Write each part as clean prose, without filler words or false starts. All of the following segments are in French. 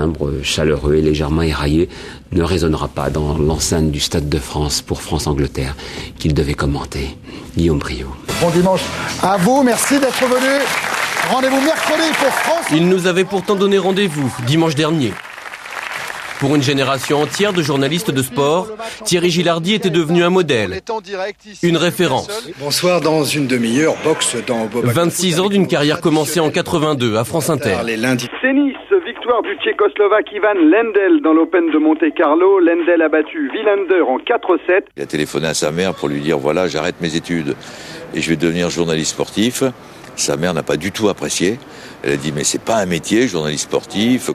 timbre chaleureux et légèrement éraillé ne résonnera pas dans l'enceinte du Stade de France pour France-Angleterre qu'il devait commenter. Guillaume Briot. Bon dimanche à vous, merci d'être venu. Rendez-vous mercredi pour France. Il nous avait pourtant donné rendez-vous dimanche dernier. Pour une génération entière de journalistes de sport, Thierry Gilardi était devenu un modèle, une référence. Bonsoir, dans une demi-heure, boxe dans Boba. 26 ans d'une carrière commencée en 82 à France Inter. C'est Nice, victoire du Tchécoslovaque Ivan Lendl dans l'Open de Monte-Carlo. Lendl a battu Wilander en 4-7. Il a téléphoné à sa mère pour lui dire voilà, j'arrête mes études et je vais devenir journaliste sportif. Sa mère n'a pas du tout apprécié. Elle a dit mais c'est pas un métier, journaliste sportif.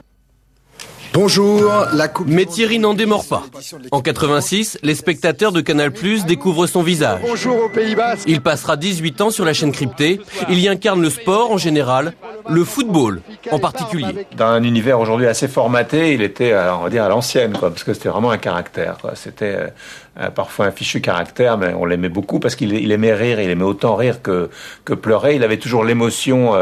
Bonjour, la coupe. Mais Thierry n'en démord pas. En 86, les spectateurs de Canal+ découvrent son visage. Bonjour aux Pays-Bas. Il passera 18 ans sur la chaîne cryptée. Il y incarne le sport en général, le football en particulier. Dans un univers aujourd'hui assez formaté, il était, on va dire, à l'ancienne, quoi, parce que c'était vraiment un caractère, quoi. C'était parfois un fichu caractère, mais on l'aimait beaucoup parce qu'il aimait rire. Il aimait autant rire que pleurer. Il avait toujours l'émotion.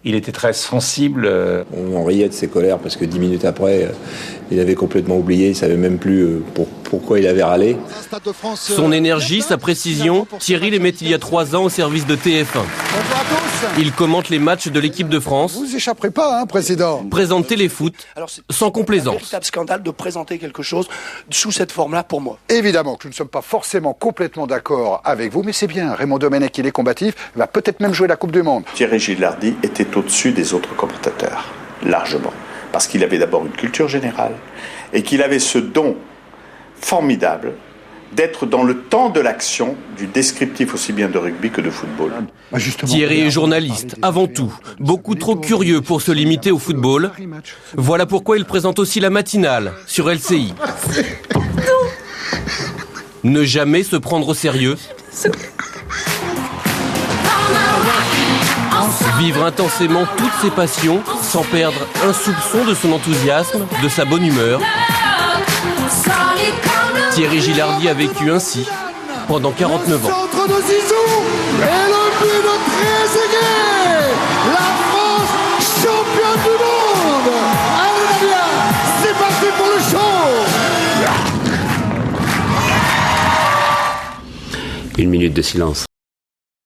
Il était très sensible. On riait de ses colères parce que 10 minutes après, il avait complètement oublié. Il savait même plus pourquoi il avait râlé. Son énergie, sa précision, Thierry les met il y a 3 ans au service de TF1. Il commente les matchs de l'équipe de France. Vous échapperez pas, Président. Présente Téléfoot, sans complaisance. C'est un véritable scandale de présenter quelque chose sous cette forme-là pour moi. Évidemment que nous ne sommes pas forcément complètement d'accord avec vous, mais c'est bien. Raymond Domenech, il est combatif, il va peut-être même jouer la Coupe du Monde. Thierry Gilardi était au-dessus des autres commentateurs, largement. Parce qu'il avait d'abord une culture générale et qu'il avait ce don formidable d'être dans le temps de l'action, du descriptif aussi bien de rugby que de football. Thierry est journaliste, avant tout, beaucoup trop curieux pour se limiter au football. Voilà pourquoi il présente aussi la matinale sur LCI. Ne jamais se prendre au sérieux. Vivre intensément toutes ses passions sans perdre un soupçon de son enthousiasme, de sa bonne humeur. Thierry Gilardi a vécu ainsi pendant 49 ans. Centre de Zizou et le but de Trezeguet. La France championne du monde. Allez Nadia, c'est parti pour le show. 1 minute de silence.